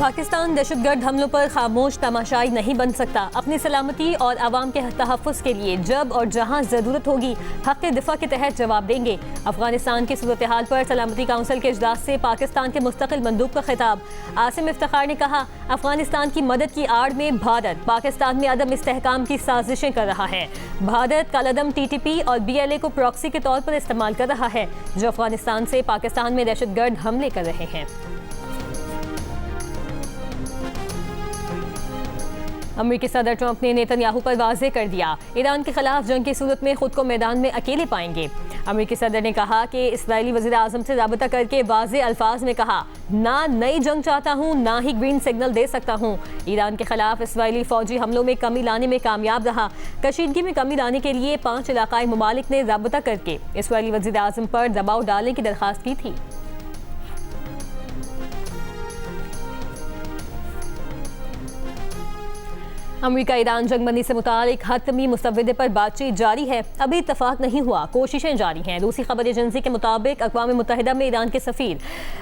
पाकिस्तान दहशतगर्द हमलों पर खामोश तमाशाई नहीं बन सकता। अपनी सलामती और आवाम के तहफ़्फ़ुज़ के लिए जब और जहाँ ज़रूरत होगी हक़ दिफ़ा के तहत जवाब देंगे। अफगानिस्तान की सूरत हाल पर सलामती काउंसिल के इजलास से पाकिस्तान के मुस्तक़िल मंदूब का खिताब। आसिम इफ्तिखार ने कहा, अफगानिस्तान की मदद की आड़ में भारत पाकिस्तान में अदम इस्तेहकाम की साजिशें कर रहा है। भारत कलअदम TTP और BLA को प्रॉक्सी के तौर पर इस्तेमाल कर रहा है, जो अफगानिस्तान से पाकिस्तान में दहशतगर्द हमले कर रहे हैं। अमेरिकी सदर ट्रंप ने नेतन्याहू पर वाज़ेह कर दिया, ईरान के खिलाफ जंग की सूरत में खुद को मैदान में अकेले पाएंगे। अमेरिकी सदर ने कहा कि इस्राईली वज़ीर आज़म से राबता करके वाज़ेह अल्फाज में कहा, ना नई जंग चाहता हूँ ना ही ग्रीन सिग्नल दे सकता हूँ। ईरान के खिलाफ इस्राईली फौजी हमलों में कमी लाने में कामयाब रहा। कशीदगी में कमी लाने के लिए 5 इलाकाई ममालिक ने राबता करके इस्राईली वज़ीर आज़म पर दबाव डालने की दरख्वास्त की थी। अमेरिका ईरान जंगबंदी से मुतालिक हतमी मुसव्वदे पर बातचीत जारी है। अभी इत्तफाक नहीं हुआ, कोशिशें जारी हैं। रूसी खबर एजेंसी के मुताबिक अक़वाम मुत्तहिदा में ईरान के सफ़ीर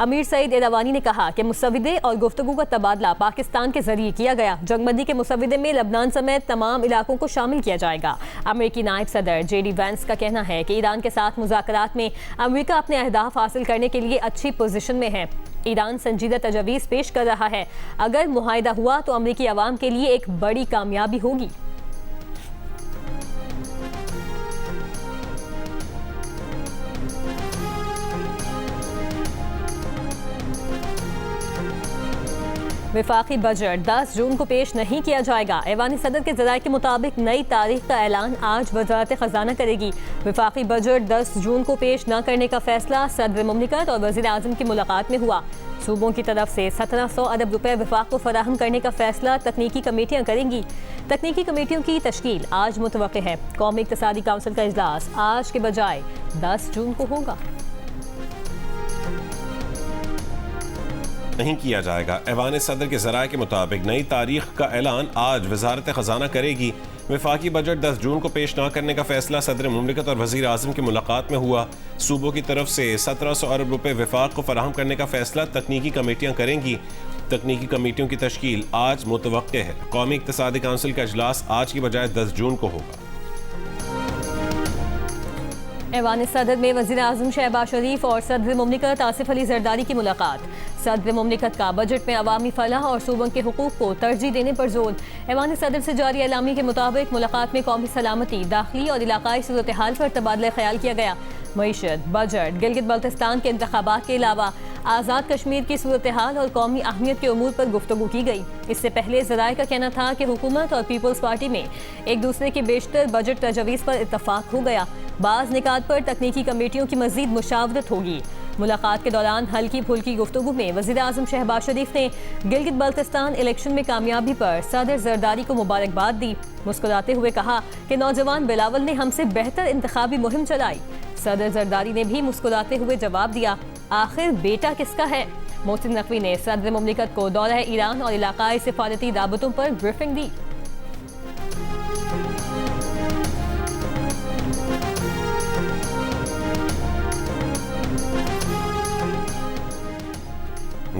अमीर सईद एरावानी ने कहा कि मुसव्वदे और गुफ्तगू का तबादला पाकिस्तान के जरिए किया गया। जंगबंदी के मुसव्वदे में लबनान समेत तमाम इलाकों को शामिल किया जाएगा। अमेरिकी नायब सदर JD वैंस का कहना है कि ईरान के साथ मुज़ाकरात में अमेरिका अपने अहदाफ हासिल करने के लिए अच्छी पोजीशन में है। ईरान संजीदा तजवीज़ पेश कर रहा है। अगर मुआहिदा हुआ तो अमेरिकी अवाम के लिए एक बड़ी कामयाबी होगी। वफाकी बजट 10 जून को पेश नहीं किया जाएगा। ऐवानी सदर के ज़राए के मुताबिक नई तारीख का ऐलान आज वज़ारत ख़ज़ाना करेगी। वफाकी बजट 10 जून को पेश न करने का फैसला सदर मुमलिकत और वज़ीर आज़म की मुलाकात में हुआ। सूबों की तरफ से 1700 अरब रुपए वफाक को फराहम करने का फैसला तकनीकी कमेटियाँ करेंगी। तकनीकी कमेटियों की तश्कील आज मुतवक्के है। कौमी इक़्तिसादी काउंसिल का इजलास आज के बजाय 10 जून को होगा। नहीं किया जाएगा। ऐवान सदर के ज़राए के मुताबिक नई तारीख का ऐलान आज वज़ारत ख़ज़ाना करेगी। वफाकी बजट 10 जून को पेश न करने का फैसला सदर मुमलिकत और वज़ीर आज़म की मुलाकात में हुआ। सूबों की तरफ से 1700 अरब रुपए वफाक को फराहम करने का फैसला तकनीकी कमेटियाँ करेंगी। तकनीकी कमेटियों की तश्कील आज मुतवक्के है। कौमी इक़्तिसादी काउंसिल का इजलास आज की बजाय 10 जून को होगा। ऐवान सदर में वज़ीर आज़म शहबाज शरीफ और सदर मुमलिकत आसिफ अली ज़रदारी की मुलाकात। सदर मुमलिकत का बजट में अवामी फलाह और सूबों के हुकूक को तरजीह देने पर जोर। ऐवान सदर से जारी एलामी के मुताबिक मुलाकात में कौमी सलामती, दाखिली और इलाकाई सूरत हाल पर तबादला ख्याल किया गया। मईशत, बजट, गिलगित बल्तिस्तान के इंतखाबात के अलावा आज़ाद कश्मीर की सूरत हाल और कौमी अहमियत के उमूर पर गुफ्तगू की गई। इससे पहले ज़राए का कहना था कि हुकूमत और पीपल्स पार्टी में एक दूसरे के बेशतर बजट तजवीज़ पर इत्तफाक हो गया। बाज़ निकात पर तकनीकी कमेटियों की मज़ीद मुशावरत होगी। मुलाकात के दौरान हल्की फुल्की गुफ्तगू में वज़ीर आज़म शहबाज शरीफ ने गिलगित बल्तिस्तान इलेक्शन में कामयाबी पर सदर ज़रदारी को मुबारकबाद दी। मुस्कुराते हुए कहा कि नौजवान बिलावल ने हमसे बेहतर इंतखाबी मुहिम चलाई। सदर ज़रदारी ने भी मुस्कुराते हुए जवाब दिया, आखिर बेटा किसका है। मोहसिन नकवी ने सदर मुमलिकत को दौरा ईरान और इलाकाई सिफारती राबतों पर ब्रीफिंग दी।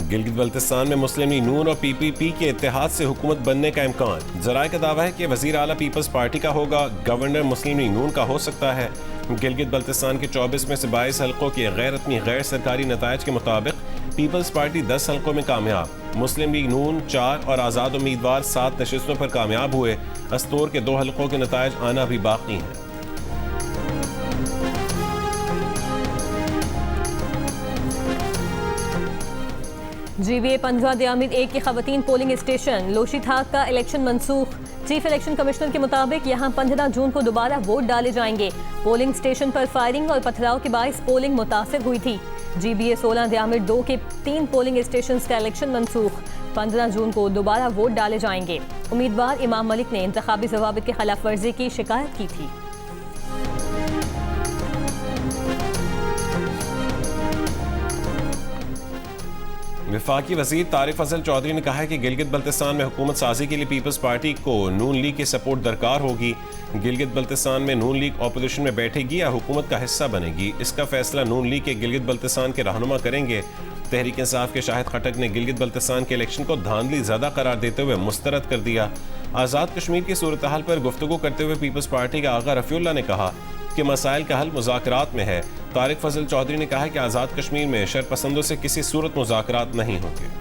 गिलगित बल्तिस्तान में मुस्लिम लीग नून और PPP के इत्तेहाद से हुकूमत बनने का इम्कान। ज़राए का दावा है कि वज़ीर आला पीपल्स पार्टी का होगा, गवर्नर मुस्लिम लीग नून का हो सकता है। गिलगित बल्तिस्तान के 24 में से 22 हल्कों के गैर सरकारी नताइज के मुताबिक पीपल्स पार्टी 10 हल्कों में कामयाब। मुस्लिम लीग नून 4 और आज़ाद उम्मीदवार 7 नशिस्तों पर कामयाब हुए। अस्तोर के 2 हल्कों के नताइज आना भी बाकी हैं। GBA 15 दियामिद 1 की खवातीन पोलिंग स्टेशन लोशी थाक का इलेक्शन मनसूख। चीफ इलेक्शन कमिश्नर के मुताबिक यहां 15 जून को दोबारा वोट डाले जाएंगे। पोलिंग स्टेशन पर फायरिंग और पथराव के बायस पोलिंग मुतासिर हुई थी। GBA 16 दियामिद 2 के 3 पोलिंग स्टेशन का इलेक्शन मनसूख। 15 जून को दोबारा वोट डाले जाएंगे। उम्मीदवार इमाम मलिक ने इंतखाबी ज़वाबित की खिलाफ वर्जी की शिकायत की थी। वफाकी वजीर तारिक फजल चौधरी ने कहा है कि गिलगित बल्तिस्तान में हुकूमत साजी के लिए पीपल्स पार्टी को नून लीग की सपोर्ट दरकार होगी। गिलगित बल्तिस्तान में नून लीग अपोजिशन में बैठेगी या हुकूमत का हिस्सा बनेगी, इसका फैसला नून लीग के गिलगित बल्तिस्तान के रहनुमा करेंगे। तहरीक इंसाफ के शाहिद खटक ने गिलगित बल्तिस्तान के इलेक्शन को धांधली ज़्यादा करार देते हुए मुस्तरद कर दिया। आज़ाद कश्मीर की सूरत हाल पर गुफ्तगू करते हुए पीपल्स पार्टी के आगा रफ़ीउल्लाह ने कहा कि मसाइल का हल मुज़ाकरात में है। तारिक फजल चौधरी ने कहा कि आज़ाद कश्मीर में शरपसंदों से किसी सूरत मुज़ाकरात नहीं होंगे।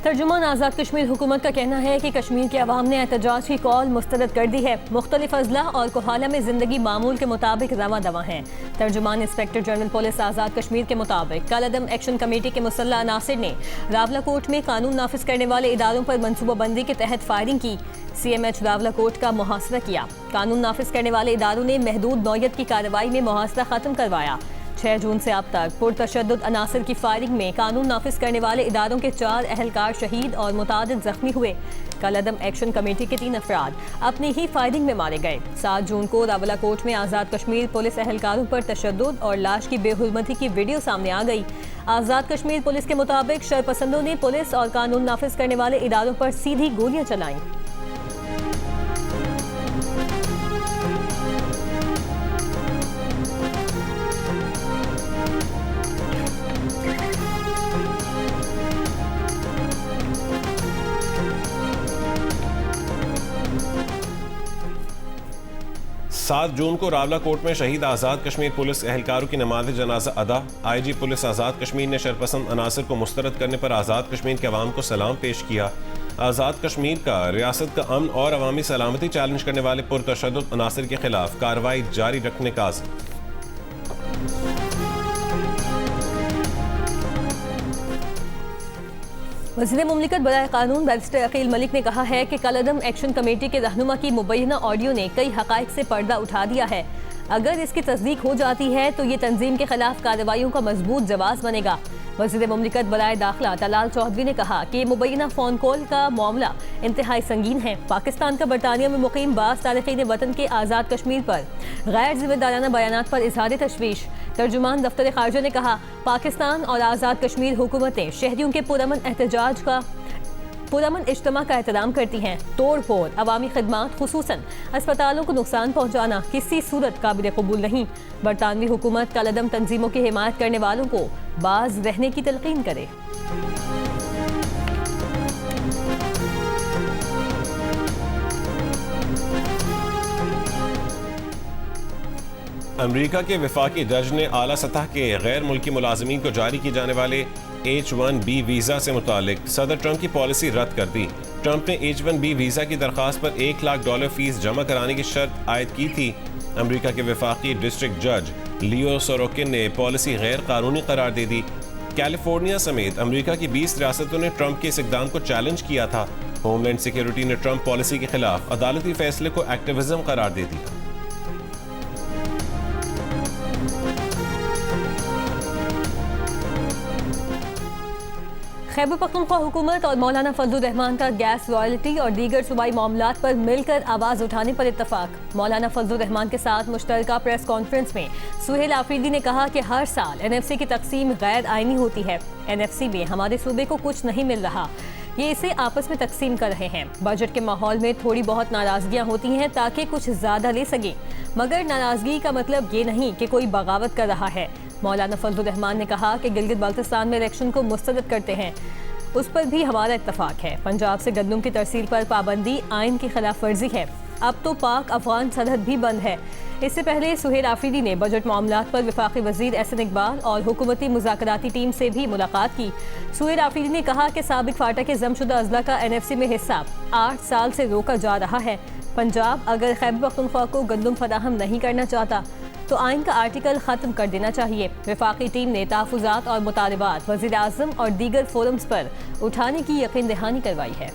तर्जुमान आज़ाद कश्मीर हुकूमत का कहना है कि कश्मीर के अवाम ने एहतजाज की कॉल मुस्तरद कर दी है। मुख्तलिफ अजला और कोहाला में जिंदगी मामूल के मुताबिक रवा दवा हैं। तर्जुमान inspector general police Azad Kashmir के मुताबिक कलअदम एक्शन कमेटी के मुसल्ला अनासिर ने रावलाकोट में कानून नाफिज करने वाले इदारों पर मनसूबाबंदी के तहत फायरिंग की। CMH रावलाकोट का मुहासरा किया। कानून नाफिज करने वाले इदारों ने महदूद नौयत की कार्रवाई में मुहासरा खत्म करवाया। 6 जून से अब तक पुरतशद्दुद अनासर की फायरिंग में कानून नाफिज करने वाले इदारों के 4 अहलकार शहीद और मुतादिद जख्मी हुए। कलअदम एक्शन कमेटी के 3 अफराद अपनी ही फायरिंग में मारे गए। 7 जून को रावलाकोट में आज़ाद कश्मीर पुलिस अहलकारों पर तशद्दुद और लाश की बेहुरमती की वीडियो सामने आ गई। आज़ाद कश्मीर पुलिस के मुताबिक शरपसंदों ने पुलिस और कानून नाफिज करने वाले इदारों पर सीधी गोलियां चलाईं। सात जून को रावलाकोट में शहीद आज़ाद कश्मीर पुलिस अहलकारों की नमाज जनाजा अदा। IG पुलिस आज़ाद कश्मीर ने शरपसंद अनासर को मुस्तरद करने पर आज़ाद कश्मीर के अवाम को सलाम पेश किया। आज़ाद कश्मीर का रियासत का अमन और अवामी सलामती चैलेंज करने वाले पुरतशद्दुद अनासर के खिलाफ कार्रवाई जारी रखने का आज़म। वज़ीर मुमलिकत बराए कानून बैरिस्टर अकील मलिक ने कहा है कि कलअदम एक्शन कमेटी के रहनुमा की मुबैना ऑडियो ने कई हक़ाइक़ से पर्दा उठा दिया है। अगर इसकी तस्दीक हो जाती है तो ये तंजीम के खिलाफ कार्रवाइयों का मजबूत जवाब बनेगा। वज़ीर मुमलिकत बराए दाखिला तलाल चौधरी ने कहा कि मुबैना फ़ोन कॉल का मामला इंतहाई संगीन है। पाकिस्तान का बरतानिया में मुकीम बाज़ तारिकीन वतन के आज़ाद कश्मीर पर गैर जिम्मेदाराना बयानात पर इज़हार तशवीश। तर्जुमान दफ्तर खारजा ने कहा पाकिस्तान और आज़ाद कश्मीर हुकूमतें शहरियों के पुरअमन इज्तिमा का एहतराम करती हैं। तोड़ फोड़ अवामी खदमात खुसूसन अस्पतालों को नुकसान पहुँचाना किसी सूरत काबिल कबूल नहीं। बरतानवी हुकूमत कलअदम तंजीमों की हिमायत करने वालों को बाज रहने की तलकीन करे। अमरीका के वफाकी जज ने आला सतह के गैर मुल्की मुलाजमीन को जारी किए जाने वाले H1B वीज़ा से मुतालिक सदर ट्रंप की पॉलिसी रद्द कर दी। ट्रंप ने H1B वीज़ा की दरख्वास्त पर $1 लाख फीस जमा कराने की शर्त आयद की थी। अमरीका के वफाकी डिस्ट्रिक्ट जज लियो सोरोकिन ने पॉलिसी गैर कानूनी करार दे दी। कैलिफोर्निया समेत अमरीका की 20 रियासतों ने ट्रंप के इस इक़दाम को चैलेंज किया था। होमलैंड सिक्योरिटी ने ट्रंप पॉलिसी के खिलाफ अदालती फैसले को एक्टिविज्म करार दे दिया। खैबर पख्तूनख्वा हुकूमत और मौलाना फजलुर रहमान का गैस रॉयल्टी और दीगर सूबाई मामलात पर मिलकर आवाज़ उठाने पर इत्तफाक। मौलाना फजलुर रहमान के साथ मुश्तरका प्रेस कॉन्फ्रेंस में सुहेल आफरीदी ने कहा कि हर साल NFC की तकसीम गैर आइनी होती है। NFC में हमारे सूबे को कुछ नहीं मिल रहा, ये इसे आपस में तकसीम कर रहे हैं। बजट के माहौल में थोड़ी बहुत नाराज़गियाँ होती हैं ताकि कुछ ज़्यादा ले सकें, मगर नाराज़गी का मतलब ये नहीं कि कोई बगावत कर रहा है। मौलाना फजलुर रहमान ने कहा कि गिलगित बल्तिस्तान में इलेक्शन को मुस्तरद करते हैं, उस पर भी हमारा इत्तफाक है। पंजाब से गंदम की तरसील पर पाबंदी आइन की खिलाफ वर्जी है। अब तो पाक अफगान सरहद भी बंद है। इससे पहले सुहेल आफरीदी ने बजट मामलात पर वफाकी वजीर एहसन इकबाल और हुकूमती मुज़ाकराती टीम से भी मुलाकात की। सुहेल आफरीदी ने कहा कि साबिक फाटा के जमशुदा अजला का NFC में हिस्सा 8 साल से रोका जा रहा है। पंजाब अगर खैबर पख्तूनख्वा को गंदम फराहम नहीं करना चाहता तो आइन का आर्टिकल ख़त्म कर देना चाहिए। वफाकी टीम ने तहफ़्फ़ुज़ात और मुतालबात वज़ीर आज़म और दीगर फोरम्स पर उठाने की यकीन दहानी करवाई है।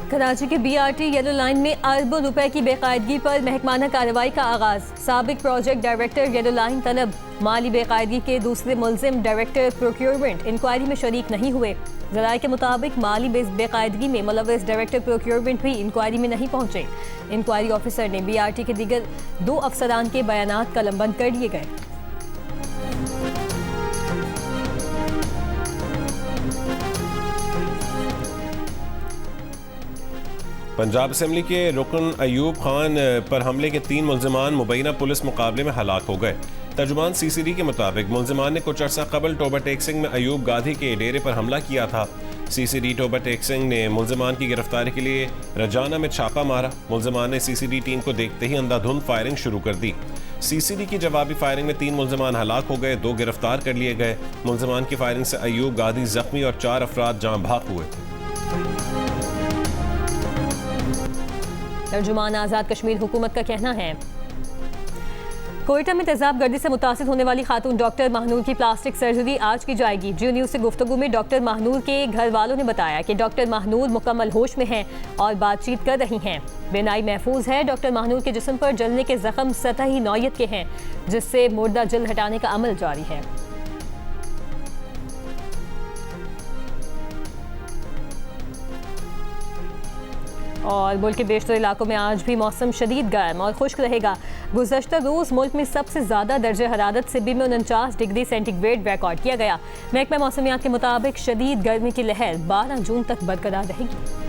कराची के BRT येलो लाइन में अरबों रुपए की बेकायदगी पर महकमाना कार्रवाई का आगाज। साबिक प्रोजेक्ट डायरेक्टर येलो लाइन तलब। माली बेकायदगी के दूसरे मुलजिम डायरेक्टर प्रोक्योरमेंट इंक्वायरी में शरीक नहीं हुए। जराये के मुताबिक माली बेकायदगी में मुलव्वस डायरेक्टर प्रोक्योरमेंट भी इंक्वायरी में नहीं पहुंचे। इंक्वायरी ऑफिसर ने BRT के दीगर 2 अफसरान के बयानात कलमबंद कर दिए गए। पंजाब असेंबली के रुकन अयूब खान पर हमले के 3 मुलजमान मुबैना पुलिस मुकाबले में हलाक हो गए। तर्जुमान CCD के मुताबिक मुलजमान ने कुछ अर्सा कबल टोबा टेक सिंह में अयूब गाधी के डेरे पर हमला किया था। CCD टोबा टेक सिंह ने मुलजमान की गिरफ्तारी के लिए रजाना में छापा मारा। मुलजमान ने CCD टीम को देखते ही अंधाधुंध फायरिंग शुरू कर दी। CCD की जवाबी फायरिंग में 3 मुलजमान हलाक हो गए, 2 गिरफ्तार कर लिए गए। मुलजमान की फायरिंग से अयूब गाधी जख्मी और 4 अफराद जाँ भाग हुए थे। तर्जुमान आज़ाद कश्मीर हुकूमत का कहना है कोयटा में तेजाब गर्दी से मुतासिर होने वाली खातून डॉक्टर महानूर की प्लास्टिक सर्जरी आज की जाएगी। जियो न्यूज़ से गुफ्तगू में डॉक्टर महानूर के घर वालों ने बताया कि डॉक्टर महानूर मुकम्मल होश में हैं और बातचीत कर रही हैं। बीनाई महफूज है। डॉक्टर महानूर के जिस्म पर जलने के जख्म सतही नौयत के हैं, जिससे मुर्दा जल्द हटाने का अमल जारी है। और मुल्क के बेशतर इलाकों में आज भी मौसम शदीद गर्म और खुश्क रहेगा। गुज़श्ता रोज़ मुल्क में सबसे ज़्यादा दर्जे हरारत सिब्बी में 49 डिग्री सेंटीग्रेड रिकॉर्ड किया गया। महकमा मौसमियात के मुताबिक शदीद गर्मी की लहर 12 जून तक बरकरार रहेगी।